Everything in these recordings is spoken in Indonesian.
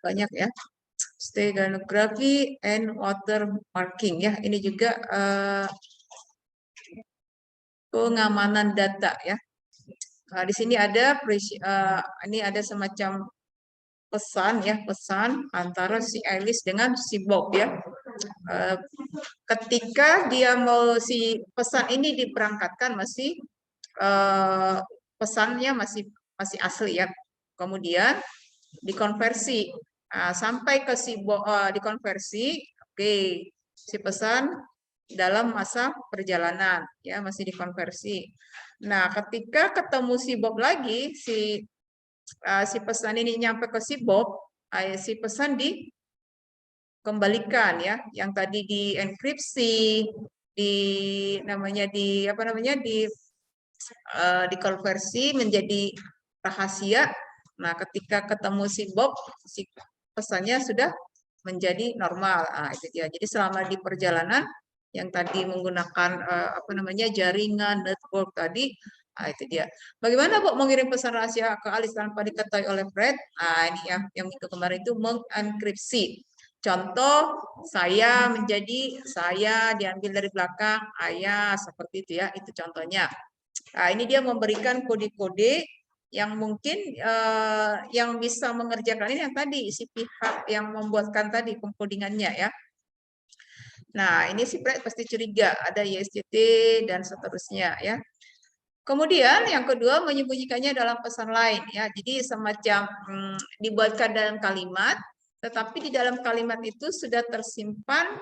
banyak ya. Steganography and watermarking ya. Ini juga pengamanan data ya. Di sini ada ini ada semacam pesan ya, pesan antara si Alice dengan si Bob ya. Ketika dia mau si pesan ini diberangkatkan masih pesannya masih asli ya. Kemudian dikonversi sampai ke si dikonversi, oke, si pesan dalam masa perjalanan ya masih dikonversi. Nah, ketika ketemu si Bob lagi, si pesan ini nyampe ke si Bob, si pesan dikembalikan ya, yang tadi dienkripsi, namanya dikonversi menjadi rahasia. Nah, ketika ketemu si Bob, si pesannya sudah menjadi normal. Itu dia. Jadi selama di perjalanan yang tadi menggunakan jaringan network tadi, itu dia. Bagaimana Bu mengirim pesan rahasia ke Alice tanpa diketahui oleh Fred? Ini ya, yang minggu kemarin itu mengenkripsi. Contoh, saya diambil dari belakang, ayah, seperti itu ya, itu contohnya. Nah, ini dia memberikan kode-kode yang mungkin yang bisa mengerjakan ini yang tadi, si pihak yang membuatkan tadi pengkodingannya ya. Nah, ini si Fred pasti curiga, ada YSCT dan seterusnya ya. Kemudian yang kedua menyembunyikannya dalam pesan lain ya. Jadi semacam dibuatkan dalam kalimat, tetapi di dalam kalimat itu sudah tersimpan,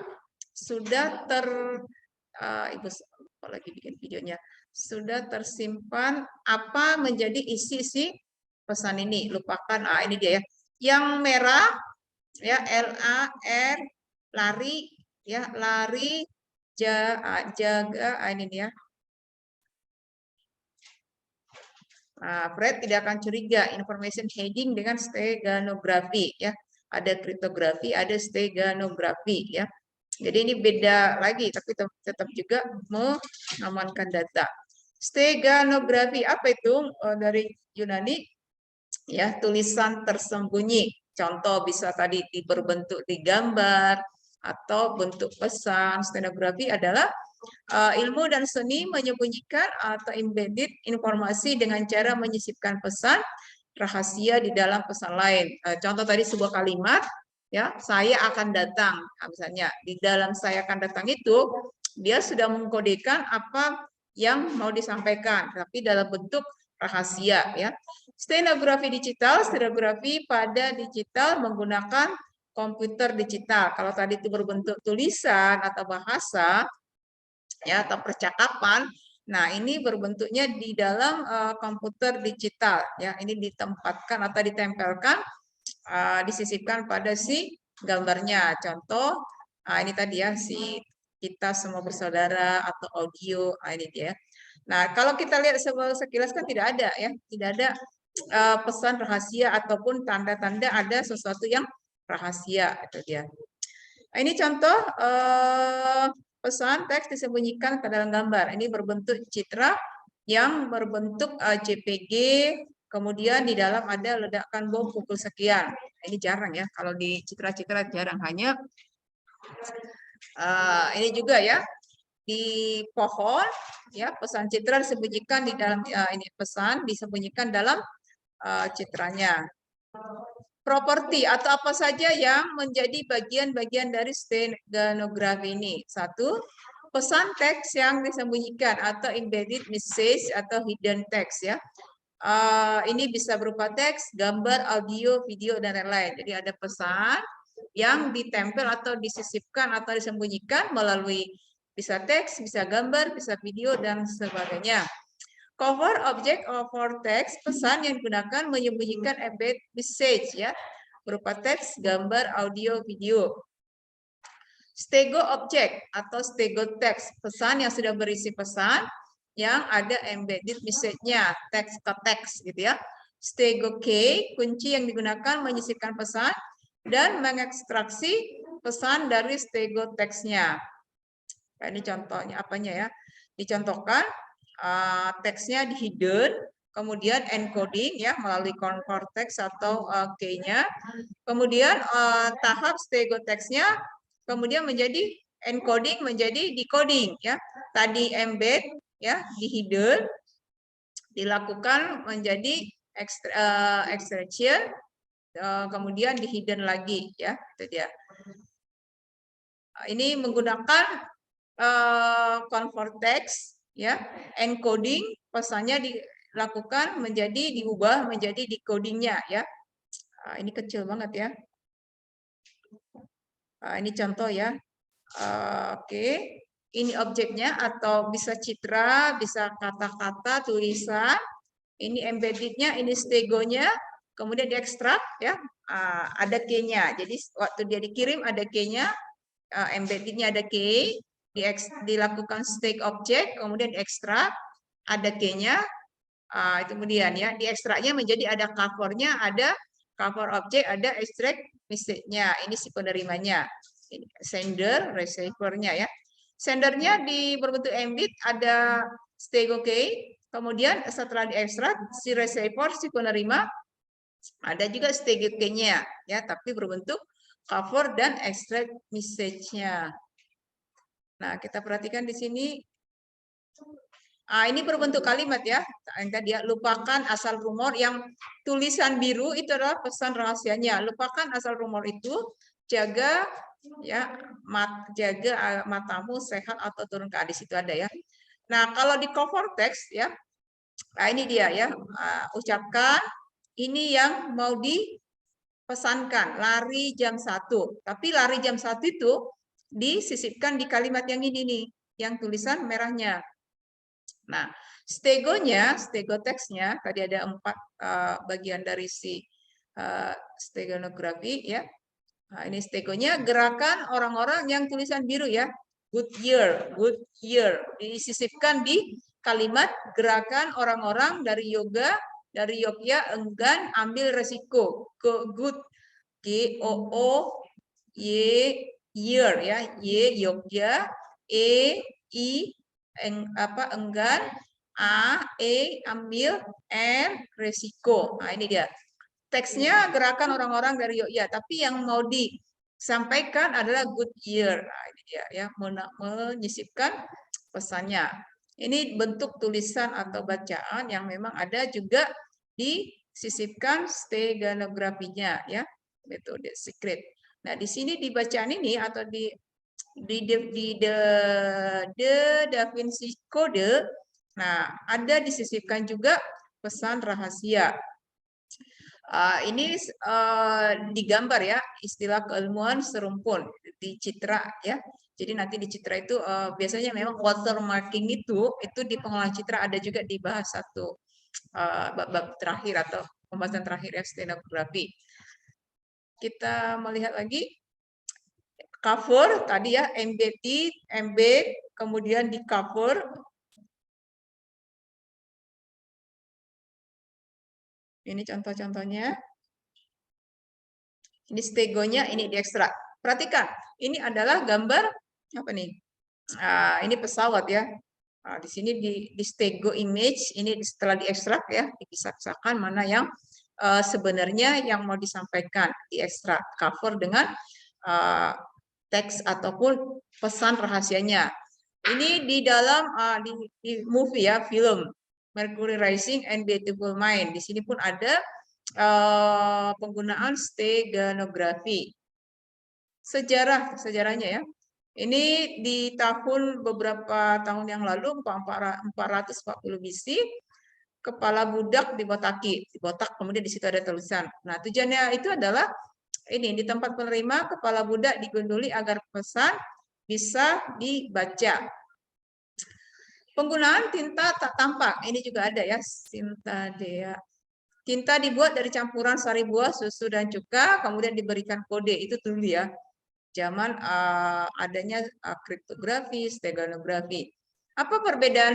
Ibu lagi bikin videonya, sudah tersimpan apa menjadi isi si pesan ini. Lupakan, ini dia ya. Yang merah ya, LAR, lari ya, lari, jaga, ini dia. Fred tidak akan curiga information heading dengan steganografi ya. Ada kriptografi, ada steganografi ya. Jadi ini beda lagi, tapi tetap juga mengamankan data. Steganografi apa itu? Dari Yunani ya, tulisan tersembunyi. Contoh bisa tadi berbentuk di gambar atau bentuk pesan. Stenografi adalah ilmu dan seni menyembunyikan atau embedded informasi dengan cara menyisipkan pesan rahasia di dalam pesan lain. Contoh tadi sebuah kalimat, ya, saya akan datang. Nah, misalnya di dalam saya akan datang itu dia sudah mengkodekan apa yang mau disampaikan, tapi dalam bentuk rahasia, ya. Stenografi digital, stenografi pada digital menggunakan komputer digital. Kalau tadi itu berbentuk tulisan atau bahasa, ya, atau percakapan. Nah, ini berbentuknya di dalam komputer digital, ya. Ini ditempatkan atau ditempelkan, disisipkan pada si gambarnya. Contoh, ini tadi ya, si kita semua bersaudara atau audio, ini dia. Nah, kalau kita lihat sekilas kan tidak ada ya, tidak ada pesan rahasia ataupun tanda-tanda ada sesuatu yang rahasia, itu dia. Nah, ini contoh pesan teks disembunyikan ke dalam gambar. Ini berbentuk citra yang berbentuk JPG, kemudian di dalam ada ledakan bom pukul sekian. Ini jarang ya, kalau di citra-citra jarang, hanya ini juga ya, di pohon ya, pesan citra disembunyikan di dalam ini pesan disembunyikan dalam citranya. Properti atau apa saja yang menjadi bagian-bagian dari stenografi ini. Satu, pesan teks yang disembunyikan atau embedded message atau hidden text ya. Ini bisa berupa teks, gambar, audio, video, dan lain-lain. Jadi ada pesan yang ditempel atau disisipkan atau disembunyikan melalui bisa teks, bisa gambar, bisa video, dan sebagainya. Cover object for text, pesan yang digunakan menyembunyikan embedded message ya, berupa teks, gambar, audio, video. Stego object atau stego text, pesan yang sudah berisi pesan yang ada embedded message-nya, teks ke teks gitu ya. Stego key, kunci yang digunakan menyisipkan pesan dan mengekstraksi pesan dari stego teksnya. Nah, ini contohnya apanya ya? Dicontohkan teksnya di hidden, kemudian encoding ya melalui convertex atau key-nya, kemudian tahap stegotext-nya, kemudian menjadi encoding menjadi decoding ya. Tadi embed ya di hidden dilakukan menjadi extraction, kemudian di hidden lagi ya, itu dia. Ini menggunakan convertex ya, encoding pesannya dilakukan menjadi diubah menjadi decodingnya ya. Ini kecil banget ya. Ini contoh ya. Oke, ini objeknya atau bisa citra, bisa kata-kata, tulisan. Ini embeddednya, ini stegonya, kemudian diekstrak ya. Ada key-nya. Jadi waktu dia dikirim ada key-nya, embeddednya ada key, dilakukan stake objek, kemudian diekstrak, ada key-nya, itu kemudian ya diekstraknya menjadi ada cover-nya, ada cover objek, ada extract message-nya. Ini si penerimanya. Ini sender, receiver-nya ya. Sendernya di berbentuk embed ada stego key, kemudian setelah diekstrak si receiver, si penerima ada juga stego key-nya ya, tapi berbentuk cover dan extract message-nya. Nah, kita perhatikan di sini. Ini berbentuk kalimat ya. Tadi ya, lupakan asal rumor. Yang tulisan biru itu adalah pesan rahasianya. Lupakan asal rumor itu, jaga ya, jaga matamu sehat atau turun ke di situ ada ya. Nah, kalau di cover text ya, ini dia ya. Ucapkan ini yang mau dipesankan, lari jam 1. Tapi lari jam 1 itu disisipkan di kalimat yang ini nih, yang tulisan merahnya. Nah, stegonya, stegotext-nya, tadi ada 4 bagian dari si stegonografi ya. Nah, ini stegonya gerakan orang-orang yang tulisan biru ya. Good year, good year. Disisipkan di kalimat gerakan orang-orang dari yoga, dari Yogya enggan ambil resiko. Good, G-O-O, Y, year ya. Y, Yogya, I, enggan, ambil, R, resiko. Nah, ini dia. Teksnya gerakan orang-orang dari Yogyakarta, tapi yang mau disampaikan adalah good year. Nah, ini dia ya, menyisipkan pesannya. Ini bentuk tulisan atau bacaan yang memang ada juga disisipkan steganografinya ya, metode secret. Nah, di sini di bacaan ini atau di Da Vinci Code, nah ada disisipkan juga pesan rahasia. Ini digambar ya, istilah keilmuan serumpun di citra ya. Jadi nanti di citra itu biasanya memang watermarking itu di pengolahan citra ada juga dibahas satu bab terakhir atau pembahasan terakhir ya, stenografi. Kita melihat lagi cover tadi ya, embed, kemudian di cover. Ini contoh-contohnya. Ini stegonya, ini diekstrak. Perhatikan, ini adalah gambar apa nih? Ini pesawat ya. Di sini di stego image, ini setelah diekstrak ya, dipisah-pisahkan mana yang sebenarnya yang mau disampaikan, diekstrak, cover dengan teks ataupun pesan rahasianya. Ini di dalam di movie ya, film Mercury Rising and Beautiful Mind. Di sini pun ada penggunaan steganografi. Sejarahnya ya. Ini di tahun beberapa tahun yang lalu 440 BC, kepala budak dibotak, kemudian di situ ada tulisan. Nah, tujuannya itu adalah ini di tempat penerima kepala budak digunduli agar pesan bisa dibaca. Penggunaan tinta tak tampak, ini juga ada ya, tinta dea. Tinta dibuat dari campuran sari buah, susu, dan cuka, kemudian diberikan kode, itu dulu ya. Zaman adanya kriptografi, steganografi. Apa perbedaan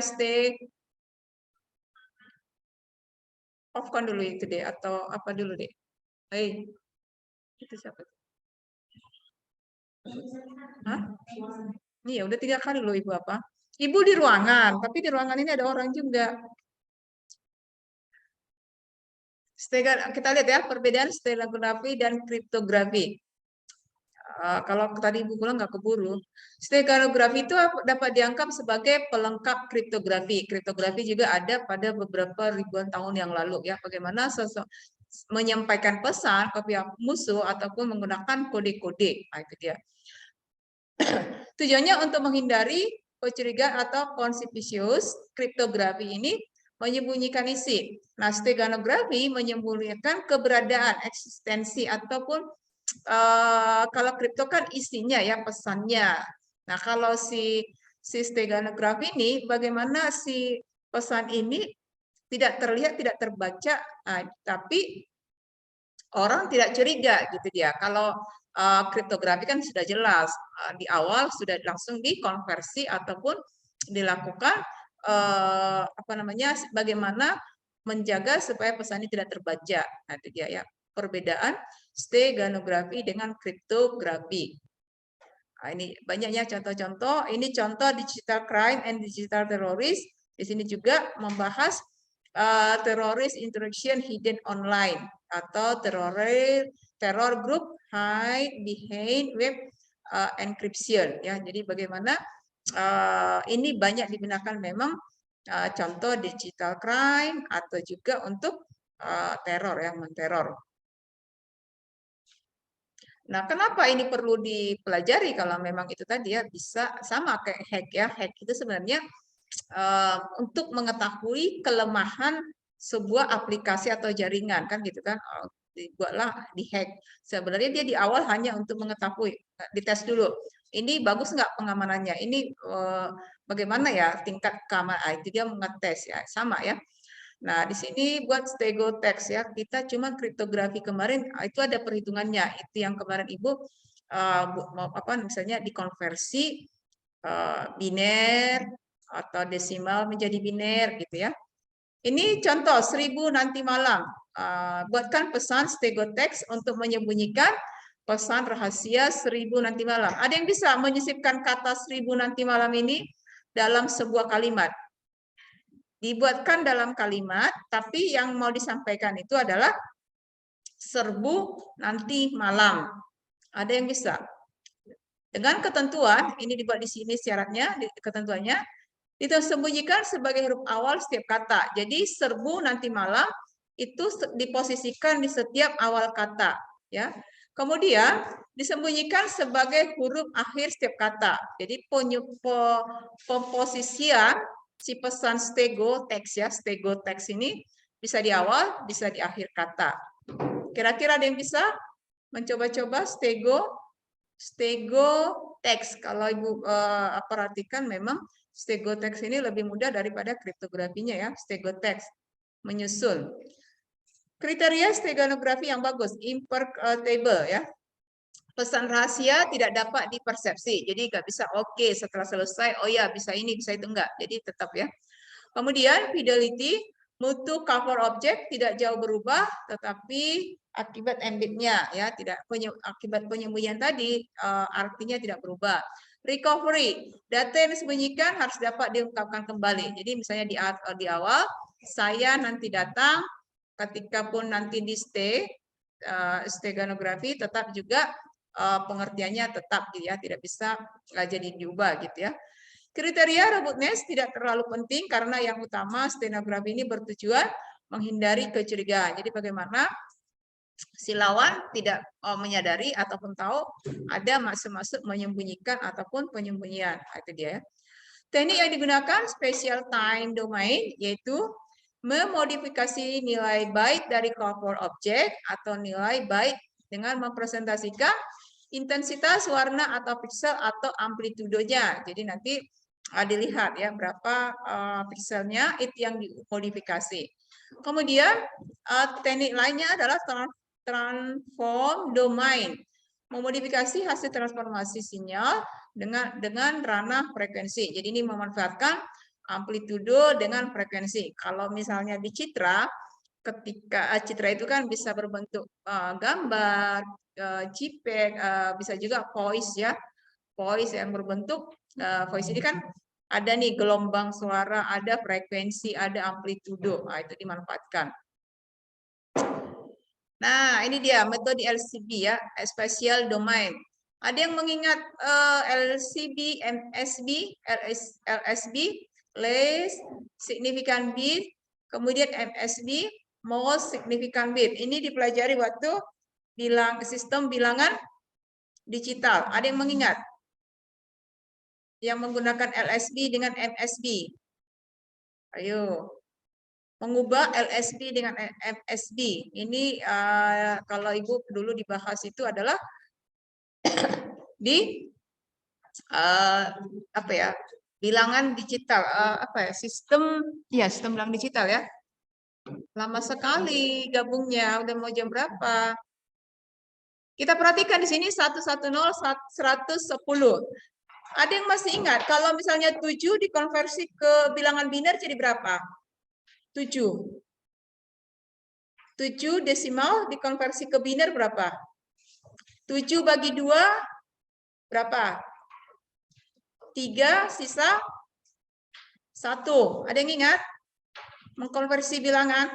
off-kan dulu itu deh, atau apa dulu deh? Hei, itu siapa? Hah? Iya, udah 3 kali loh Ibu apa? Ibu di ruangan, tapi di ruangan ini ada orang juga. Kita lihat ya perbedaan stenografi dan kriptografi. Kalau tadi Ibu bilang nggak keburu. Stenografi itu dapat dianggap sebagai pelengkap kriptografi. Kriptografi juga ada pada beberapa ribuan tahun yang lalu ya. Bagaimana menyampaikan pesan ke pihak musuh ataupun menggunakan kode-kode. Nah, itu dia. Tujuannya untuk menghindari kecurigaan atau conspicuous. Kriptografi ini menyembunyikan isi. Nah, stenografi menyembunyikan keberadaan, eksistensi ataupun kalau kripto kan isinya ya pesannya. Nah, kalau si stenografi ini bagaimana si pesan ini tidak terlihat, tidak terbaca, tapi orang tidak curiga gitu dia. Kalau kriptografi kan sudah jelas di awal sudah langsung dikonversi ataupun dilakukan apa namanya bagaimana menjaga supaya pesan ini tidak terbaca. Nah, itu dia ya perbedaan stenografi dengan kriptografi. Nah, ini banyaknya contoh-contoh. Ini contoh digital crime and digital terrorist. Di sini juga membahas terrorist interaction hidden online atau terror group hide behind web encryption ya. Jadi bagaimana ini banyak digunakan memang contoh digital crime atau juga untuk teror yang menteror. Nah, kenapa ini perlu dipelajari kalau memang itu tadi ya bisa sama kayak hack ya. Hack itu sebenarnya untuk mengetahui kelemahan sebuah aplikasi atau jaringan kan gitu kan. Dibuatlah di hack. Sebenarnya dia di awal hanya untuk mengetahui, dites dulu. Ini bagus nggak pengamanannya? Ini bagaimana ya tingkat keamanan? Itu dia mengetes ya, sama ya. Nah, di sini buat stegotex ya, kita cuma kriptografi kemarin itu ada perhitungannya. Itu yang kemarin Ibu apa misalnya dikonversi biner atau desimal menjadi biner gitu ya. Ini contoh 1000 nanti malam. Buatkan pesan stegotex untuk menyembunyikan pesan rahasia 1000 nanti malam. Ada yang bisa menyisipkan kata 1000 nanti malam ini dalam sebuah kalimat? Dibuatkan dalam kalimat, tapi yang mau disampaikan itu adalah serbu nanti malam. Ada yang bisa? Dengan ketentuan, ini dibuat di sini syaratnya, ketentuannya, disembunyikan sebagai huruf awal setiap kata. Jadi serbu nanti malam itu diposisikan di setiap awal kata. Ya. Kemudian disembunyikan sebagai huruf akhir setiap kata. Jadi pemposisian si pesan stegotex ya, stegotex ini bisa di awal, bisa di akhir kata. Kira-kira ada yang bisa mencoba-coba stegotex? Kalau Ibu perhatikan memang stegotex ini lebih mudah daripada kriptografinya ya, stegotex menyusun. Kriteria stenografi yang bagus, imperceptible ya. Pesan rahasia tidak dapat dipersepsi. Jadi nggak bisa oke setelah selesai, oh ya bisa ini, bisa itu enggak. Jadi tetap ya. Kemudian fidelity, mutu cover object tidak jauh berubah, tetapi akibat embednya ya tidak akibat penyembunyian tadi artinya tidak berubah. Recovery, data yang disembunyikan harus dapat diungkapkan kembali. Jadi misalnya di awal saya nanti datang, ketika pun nanti di stenografi tetap juga pengertiannya tetap gitu ya, tidak bisa jadi diubah gitu ya. Kriteria robustness tidak terlalu penting karena yang utama stenografi ini bertujuan menghindari kecurigaan. Jadi bagaimana si lawan tidak menyadari ataupun tahu ada maksud-maksud menyembunyikan ataupun penyembunyian. Itu dia. Teknik yang digunakan special time domain yaitu memodifikasi nilai byte dari cover object atau nilai byte dengan mempresentasikan intensitas warna atau pixel atau amplitudonya. Jadi nanti dilihat ya berapa pixelnya itu yang dimodifikasi. Kemudian teknik lainnya adalah transform domain, memodifikasi hasil transformasi sinyal dengan ranah frekuensi. Jadi ini memanfaatkan amplitudo dengan frekuensi. Kalau misalnya di citra, ketika citra itu kan bisa berbentuk gambar, JPEG, bisa juga voice ya, voice yang berbentuk voice ini kan ada nih gelombang suara, ada frekuensi, ada amplitudo. Nah, itu dimanfaatkan. Nah, ini dia metode LCB ya, spatial domain. Ada yang mengingat LCB, MSB, LSB, least significant bit, kemudian MSB, most significant bit. Ini dipelajari waktu sistem bilangan digital. Ada yang mengingat? Yang menggunakan LSB dengan MSB. Ayo. Mengubah LSB dengan MSB. Ini kalau Ibu dulu dibahas itu adalah di apa ya? Bilangan digital, apa ya? Sistem bilangan digital ya. Lama sekali gabungnya, udah mau jam berapa? Kita perhatikan di sini 110 110. Ada yang masih ingat kalau misalnya 7 dikonversi ke bilangan biner jadi berapa? 7. 7 desimal dikonversi ke biner berapa? 7 bagi 2 berapa? 3 sisa 1. Ada yang ingat? Mengkonversi bilangan?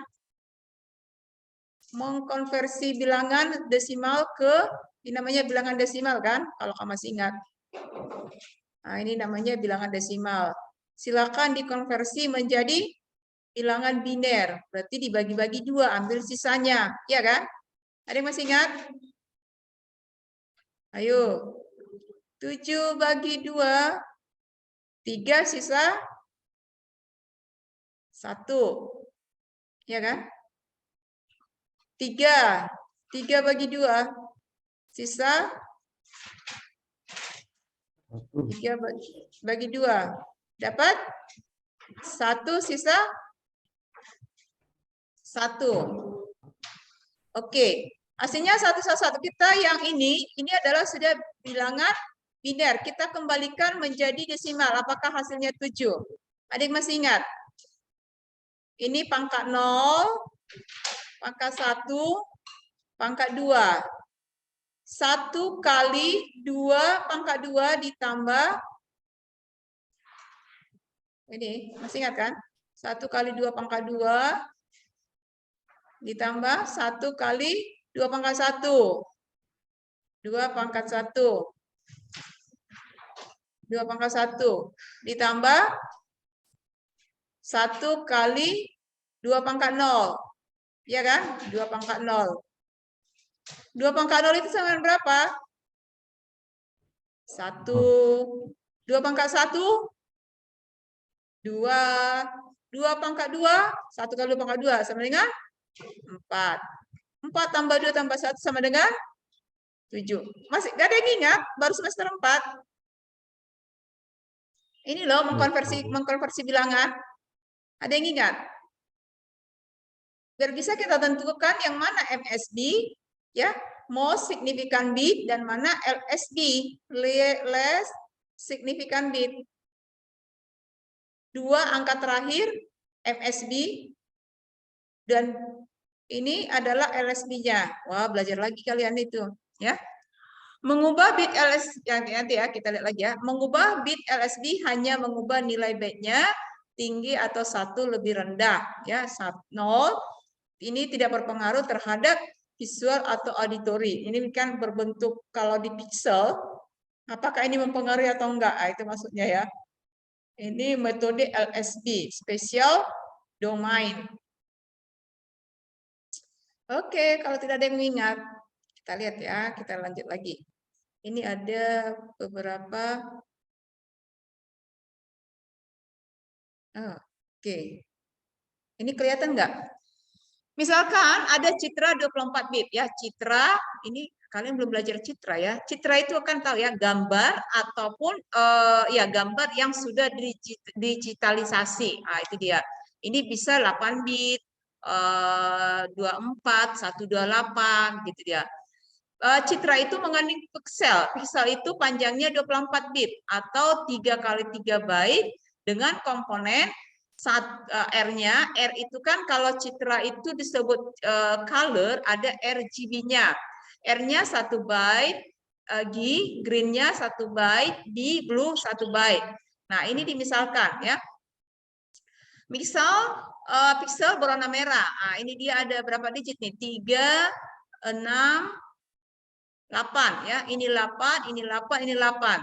Mengkonversi bilangan desimal ke, ini namanya bilangan desimal kan? Kalau kamu masih ingat. Nah, ini namanya bilangan desimal. Silakan dikonversi menjadi bilangan biner. Berarti dibagi-bagi 2, ambil sisanya. Ya kan? Ada yang masih ingat? Ayo. 7 bagi 2, 3 sisa 1. Ya kan? 3 bagi 2, sisa 3 bagi 2. Dapat 1 sisa 1. Oke. Hasilnya 1 sisa 1. Kita yang ini adalah sudah bilangan biner. Kita kembalikan menjadi desimal. Apakah hasilnya 7? Ada yang masih ingat? Ini pangkat 0, pangkat 1, pangkat 2. 1 kali 2 pangkat 2 ditambah, ini masih ingat kan? 1 kali 2 pangkat 2 ditambah 1 kali 2 pangkat 1. 2 pangkat 1. 2 pangkat 1 ditambah 1 kali 2 pangkat 0. Ya kan? 2 pangkat 0. 2 pangkat 0 itu sama dengan berapa? 1. 2 pangkat 1? 2. 2 pangkat 2? 1 kali 2 pangkat 2 sama dengan 4. 4 tambah 2 tambah 1 sama dengan 7. Masih gak ada yang ingat? Baru semester 4. Ini loh mengkonversi bilangan. Ada yang ingat? Biar bisa kita tentukan yang mana MSB, ya, most significant bit, dan mana LSB, less significant bit. 2 angka terakhir MSB dan ini adalah LSB-nya. Wah, belajar lagi kalian itu, ya. Mengubah bit LSB, nanti ya kita lihat lagi ya. Mengubah bit LSB hanya mengubah nilai bitnya tinggi atau 1 lebih rendah, ya. 0 ini tidak berpengaruh terhadap visual atau auditory. Ini kan berbentuk kalau di pixel, apakah ini mempengaruhi atau enggak? Nah, itu maksudnya ya. Ini metode LSB, Spatial Domain. Oke, kalau tidak ada yang mengingat, kita lihat ya, kita lanjut lagi. Ini ada beberapa. Oke. Ini kelihatan enggak? Misalkan ada citra 24 bit ya, citra ini kalian belum belajar citra ya. Citra itu akan tahu ya gambar ataupun ya gambar yang sudah digitalisasi. Nah, itu dia. Ini bisa 8 bit, 24, 128 gitu dia. Citra itu mengandung pixel. Pixel itu panjangnya 24 bit atau 3 kali 3 byte dengan komponen R-nya. R itu kan kalau citra itu disebut color, ada RGB-nya. R-nya 1 byte, green-nya 1 byte, B blue 1 byte. Nah, ini dimisalkan ya. Misal pixel berwarna merah. Nah, ini dia ada berapa digit nih? 3, 6, 8 ya. Ini 8, ini 8, ini 8.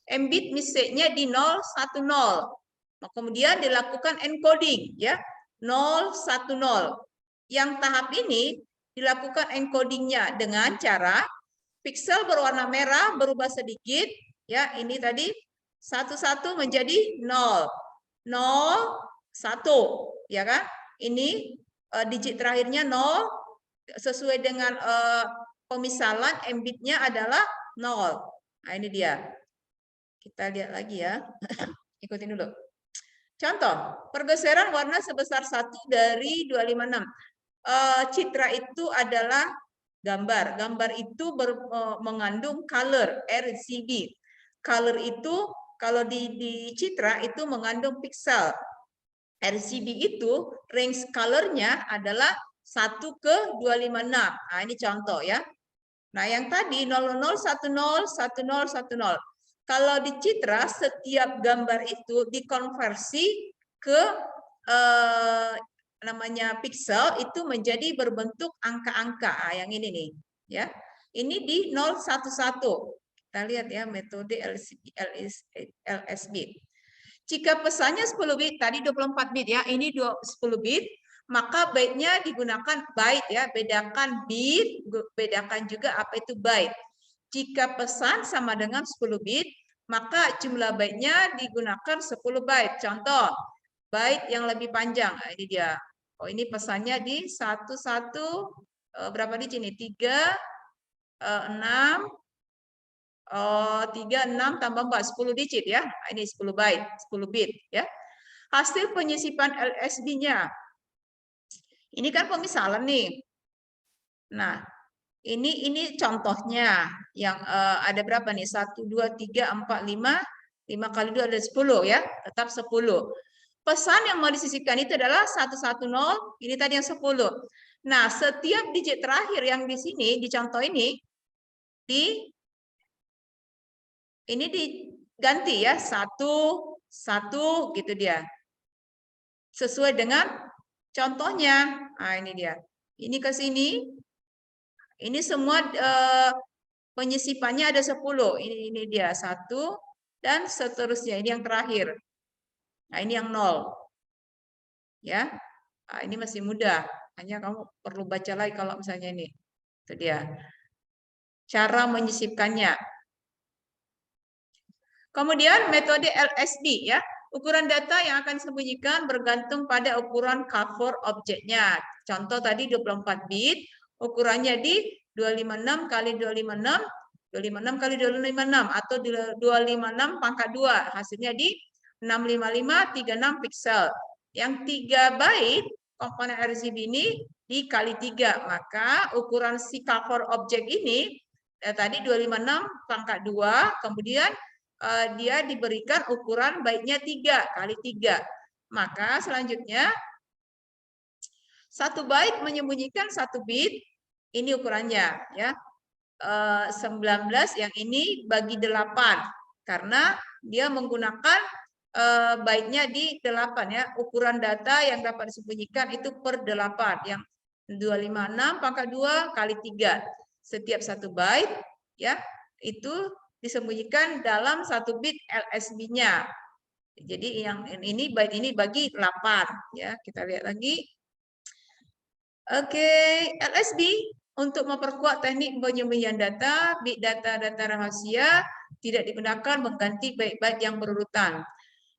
Mbit message-nya di 010. Kemudian dilakukan encoding ya. 010. Yang tahap ini dilakukan encodingnya dengan cara piksel berwarna merah berubah sedikit ya. Ini tadi 11 menjadi 0. 0, 1 ya kan. Ini digit terakhirnya 0 sesuai dengan pemisalan mbitnya adalah 0. Nah, ini dia. Kita lihat lagi ya. Ikutin dulu. Contoh, pergeseran warna sebesar 1 dari 256. Citra itu adalah gambar. Gambar itu mengandung color, RGB. Color itu kalau di citra itu mengandung pixel. RGB itu range colornya adalah 1 ke 256. Nah, ini contoh ya. Nah, yang tadi 00, 10, 10, 10. Kalau di citra, setiap gambar itu dikonversi ke namanya pixel itu menjadi berbentuk angka-angka. Yang ini nih, ya. Ini di 011. Kita lihat ya metode LSB. Jika pesannya 10 bit, tadi 24 bit ya, ini 10 bit, maka byte-nya digunakan byte ya, bedakan bit, bedakan juga apa itu byte. Jika pesan sama dengan 10 bit, maka jumlah byte-nya digunakan 10 byte. Contoh, byte yang lebih panjang. Nah, ini dia. Oh, ini pesannya di 11 berapa digit ini? 3 6 3, 6 tambah 4, 10 digit ya. Ini 10 byte, 10 bit ya. Hasil penyisipan LSB-nya. Ini kan pemisalan nih. Nah, ini contohnya yang ada berapa nih? 1, 2, 3, 4, 5. 5 kali 2 ada 10 ya. Tetap 10. Pesan yang mau disisipkan itu adalah 110, ini tadi yang 10. Nah, setiap digit terakhir yang di sini, di contoh ini diganti ya, 1, 1 gitu dia. Sesuai dengan contohnya. Nah, ini dia. Ini ke sini. Ini semua penyisipannya ada 10. Ini dia 1 dan seterusnya. Ini yang terakhir. Nah, ini yang 0. Ya. Nah, ini masih mudah. Hanya kamu perlu baca lagi kalau misalnya ini. Itu dia. Cara menyisipkannya. Kemudian metode LSB ya. Ukuran data yang akan disembunyikan bergantung pada ukuran cover objeknya. Contoh tadi 24 bit, ukurannya di 256 kali 256, 256 kali 256 atau 256 pangkat 2. Hasilnya di 65536 pixel. Yang 3 byte komponen RGB ini dikali 3. Maka ukuran si cover objek ini tadi 256 pangkat 2, kemudian dia diberikan ukuran byte-nya 3 kali 3. Maka selanjutnya 1 byte menyembunyikan 1 bit. Ini ukurannya ya. 19 yang ini bagi 8 karena dia menggunakan byte-nya di 8 ya. Ukuran data yang dapat disembunyikan itu per 8 yang 256 pangkat 2 kali 3. Setiap 1 byte ya itu disembunyikan dalam 1 bit LSB-nya. Jadi yang ini byte ini bagi 8 ya. Kita lihat lagi. Oke, LSB untuk memperkuat teknik penyembunyian data, bit data rahasia tidak digunakan mengganti byte-byte yang berurutan.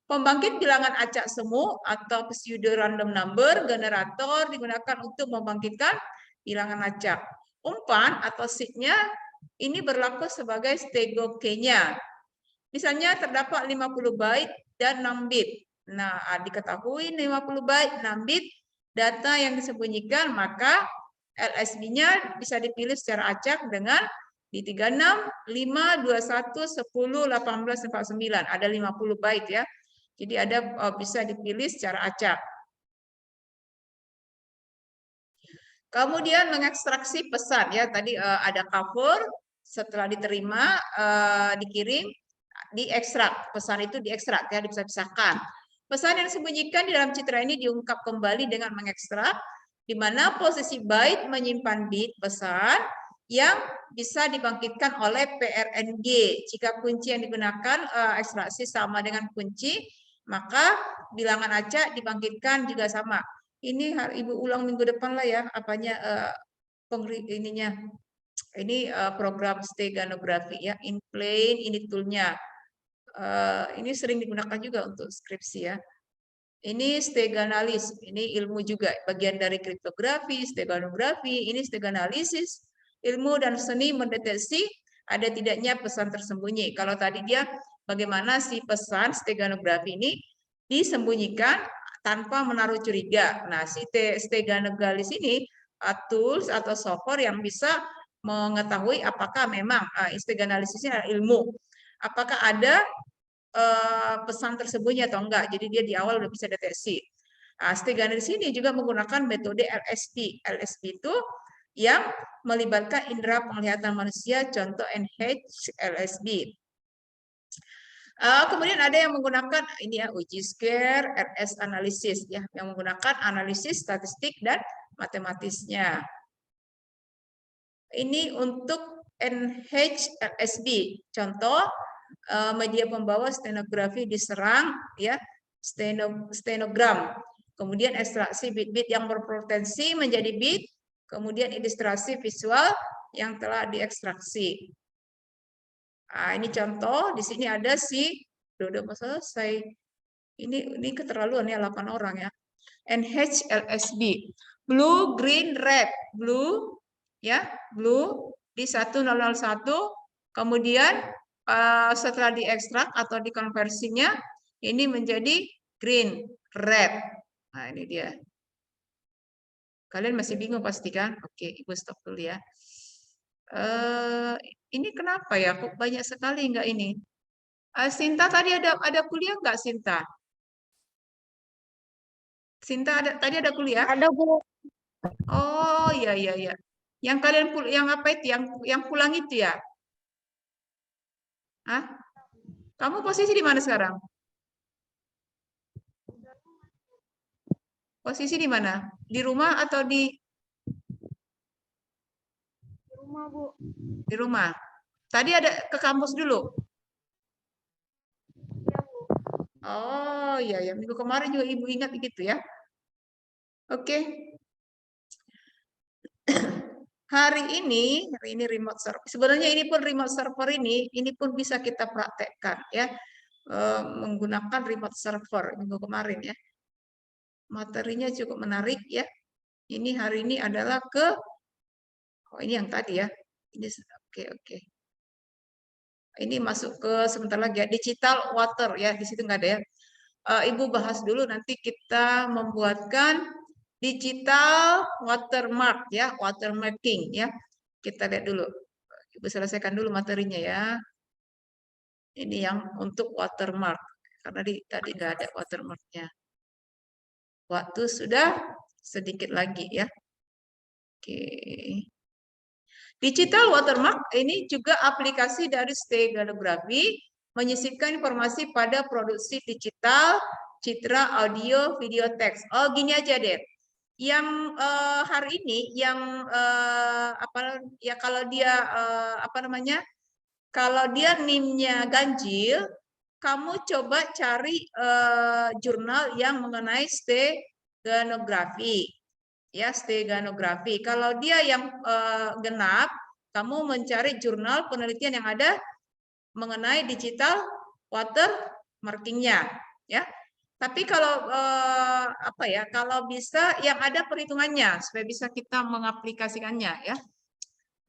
Pembangkit bilangan acak semu atau pseudo random number generator digunakan untuk membangkitkan bilangan acak. Umpan atau seed-nya ini berlaku sebagai stego key-nya. Misalnya terdapat 50 byte dan 6 bit. Nah, diketahui 50 byte, 6 bit data yang disembunyikan, maka LSB-nya bisa dipilih secara acak dengan di 36, 5, 21, 10, 18, 49. Ada 50 byte ya. Jadi ada bisa dipilih secara acak. Kemudian mengekstraksi pesan ya. Tadi ada cover, setelah diterima dikirim, diekstrak. Pesan itu diekstrak ya, bisa pisahkan. Pesan yang disembunyikan di dalam citra ini diungkap kembali dengan mengekstrak. di mana posisi byte menyimpan bit pesan yang bisa dibangkitkan oleh PRNG. Jika kunci yang digunakan ekstraksi sama dengan kunci, maka bilangan acak dibangkitkan juga sama. Ini Ibu ulang minggu depan lah ya, apanya ininya. Ini program steganografi ya, in plain ini toolnya. Ini sering digunakan juga untuk skripsi ya. Ini steganalis, ini ilmu juga, bagian dari kriptografi, steganografi, ini steganalisis, ilmu dan seni mendeteksi ada tidaknya pesan tersembunyi. Kalau tadi dia bagaimana si pesan steganografi ini disembunyikan tanpa menaruh curiga. Nah, si steganogalis ini tools atau software yang bisa mengetahui apakah memang steganalisisnya adalah ilmu. Apakah ada pesan tersembunyi atau enggak. Jadi dia di awal udah bisa deteksi. Steganalissis ini juga menggunakan metode LSP. LSP itu yang melibatkan indera penglihatan manusia, contoh NHLSB. Kemudian ada yang menggunakan ini ya uji square, RS analisis ya, yang menggunakan analisis statistik dan matematisnya. Ini untuk NHLSB. Contoh media pembawa stenografi diserang ya, stenogram. Kemudian ekstraksi bit-bit yang berpotensi menjadi bit, kemudian ilustrasi visual yang telah diekstraksi. Nah, ini contoh, di sini ada udah selesai. Ini keterlaluan ya 8 orang ya. NHLSB. Blue, green, red. Blue ya, blue di 1001, kemudian setelah diekstrak atau dikonversinya ini menjadi green, red. Nah, ini dia. Kalian masih bingung pasti kan? Oke, Ibu stop dulu ya. Ini kenapa ya? Kok banyak sekali enggak ini? Sinta tadi ada kuliah enggak, Sinta? Sinta tadi ada kuliah? Ada, Bu. Oh, iya iya iya. Yang kalian yang apa itu? Yang pulang itu ya? Hah? Kamu posisi di mana sekarang? Posisi di mana? Di rumah atau di rumah, Bu. Di rumah. Tadi ada ke kampus dulu. Iya, Bu. Oh, iya ya. Minggu kemarin juga Ibu ingat gitu ya. Oke. Hari ini remote server. Sebenarnya ini pun remote server ini pun bisa kita praktekkan ya. Menggunakan remote server minggu kemarin ya. Materinya cukup menarik ya. Ini hari ini adalah ini yang tadi ya. Ini oke. Ini masuk ke sebentar lagi ya, digital water ya, di situ nggak ada ya. Ibu bahas dulu nanti kita membuatkan digital watermark ya, watermarking ya. Kita lihat dulu. Ibu selesaikan dulu materinya ya. Ini yang untuk watermark karena tadi nggak ada watermarknya. Waktu sudah sedikit lagi ya. Oke. Digital watermark ini juga aplikasi dari steganografi menyisipkan informasi pada produksi digital, citra, audio, video, teks. Oh, gini aja deh. Yang hari ini yang apa ya kalau dia apa namanya? Kalau dia NIM-nya ganjil, kamu coba cari jurnal yang mengenai steganografi. Ya, steganografi. Kalau dia yang genap, kamu mencari jurnal penelitian yang ada mengenai digital watermarking-nya, ya. Tapi kalau apa ya, kalau bisa yang ada perhitungannya supaya bisa kita mengaplikasikannya, ya.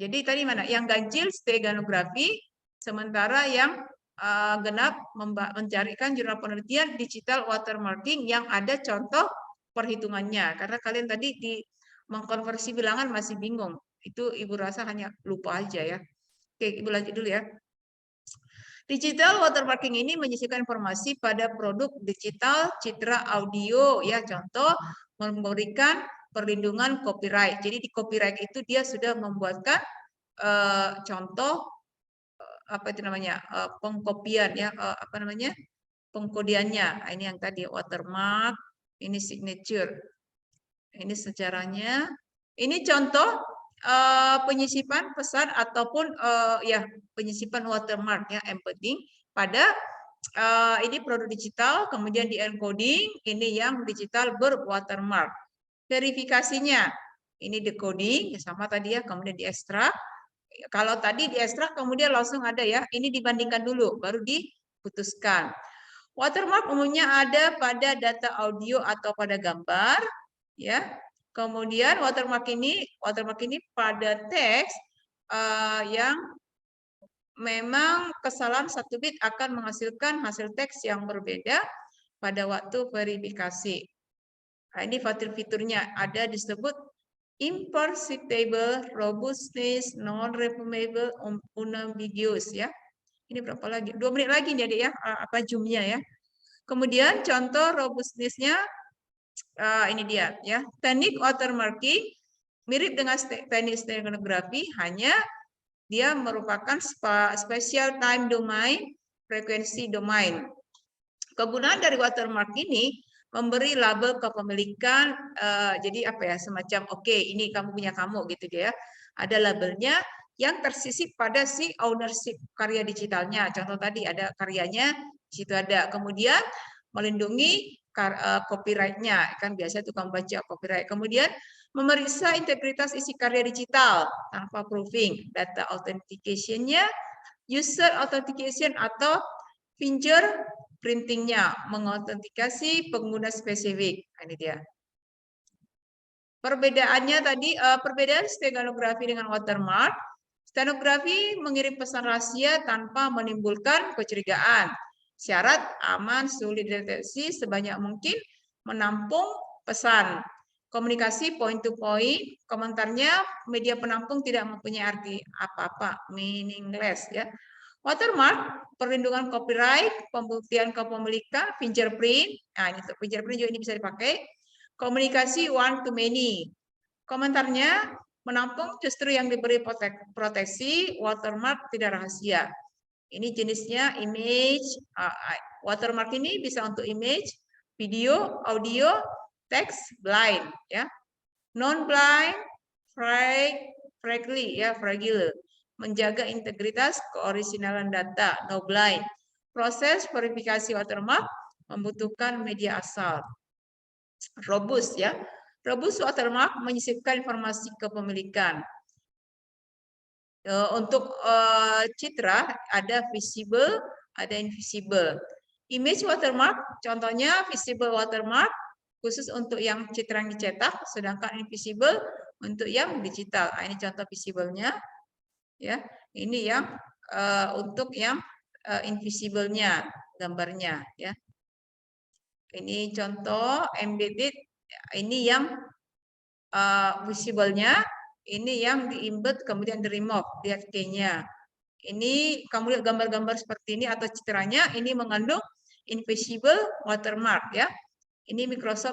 Jadi tadi mana? Yang ganjil steganografi, sementara yang genap mencarikan jurnal penelitian digital watermarking yang ada contoh perhitungannya. Karena kalian tadi di mengkonversi bilangan masih bingung. Itu Ibu rasa hanya lupa aja ya. Oke, Ibu lanjut dulu ya. Digital watermarking ini menyisipkan informasi pada produk digital, citra, audio, ya contoh memberikan perlindungan copyright. Jadi di copyright itu dia sudah membuatkan contoh apa itu namanya pengkopian ya apa namanya pengkodiannya. Ini yang tadi watermark, ini signature. Ini sejarahnya. Ini contoh penyisipan pesan ataupun ya penyisipan watermark ya embedding pada ini produk digital, kemudian di encoding, ini yang digital berwatermark. Verifikasinya, ini decoding sama tadi ya, kemudian diekstrak. Kalau tadi diekstrak kemudian langsung ada ya, ini dibandingkan dulu baru diputuskan. Watermark umumnya ada pada data audio atau pada gambar, ya. Kemudian watermark ini pada teks yang memang kesalahan 1 bit akan menghasilkan hasil teks yang berbeda pada waktu verifikasi. Nah, ini fitur-fiturnya ada disebut imperceptible, robustness, non-reformable, unambiguous ya. Ini berapa lagi? 2 menit lagi nih Adik ya, apa zoomnya ya. Kemudian contoh robustness-nya ini dia ya. Teknik watermarking mirip dengan teknik stenografi, hanya dia merupakan special time domain, frekuensi domain. Kegunaan dari watermark ini memberi label kepemilikan, jadi apa ya, semacam oke, ini kamu punya kamu gitu ya. Ada labelnya yang tersisip pada si ownership karya digitalnya. Contoh tadi ada karyanya, di situ ada. Kemudian melindungi copyright-nya, kan biasa tukang baca copyright. Kemudian memeriksa integritas isi karya digital tanpa proofing, data authentication-nya, user authentication atau fingerprinting-nya, mengautentikasi pengguna spesifik. Ini dia. Perbedaannya tadi, perbedaan stenografi dengan watermark. Stenografi mengirim pesan rahasia tanpa menimbulkan kecurigaan. Syarat aman, sulit deteksi, sebanyak mungkin menampung pesan. Komunikasi point to point, komentarnya media penampung tidak mempunyai arti apa-apa, meaningless ya. Watermark, perlindungan copyright, pembuktian kepemilikan, fingerprint. Nah, ini fingerprint juga ini bisa dipakai. Komunikasi one to many. Komentarnya menampung justru yang diberi proteksi, watermark tidak rahasia. Ini jenisnya image, watermark ini bisa untuk image, video, audio, teks, blind, ya. Non-blind, fragile, menjaga integritas keoriginalan data, no blind. Proses verifikasi watermark membutuhkan media asal. Robust, ya. Robust watermark menyisipkan informasi kepemilikan. Untuk citra ada visible, ada invisible. Image watermark, contohnya visible watermark khusus untuk yang citra yang dicetak, sedangkan invisible untuk yang digital. Nah, ini contoh visible-nya, ya. Ini yang untuk yang invisible-nya, gambarnya, ya. Ini contoh embedded, ini yang visible-nya. Ini yang di-embed kemudian di-remove, lihat key-nya. Ini kamu lihat gambar-gambar seperti ini atau citranya, ini mengandung invisible watermark ya. Ini Microsoft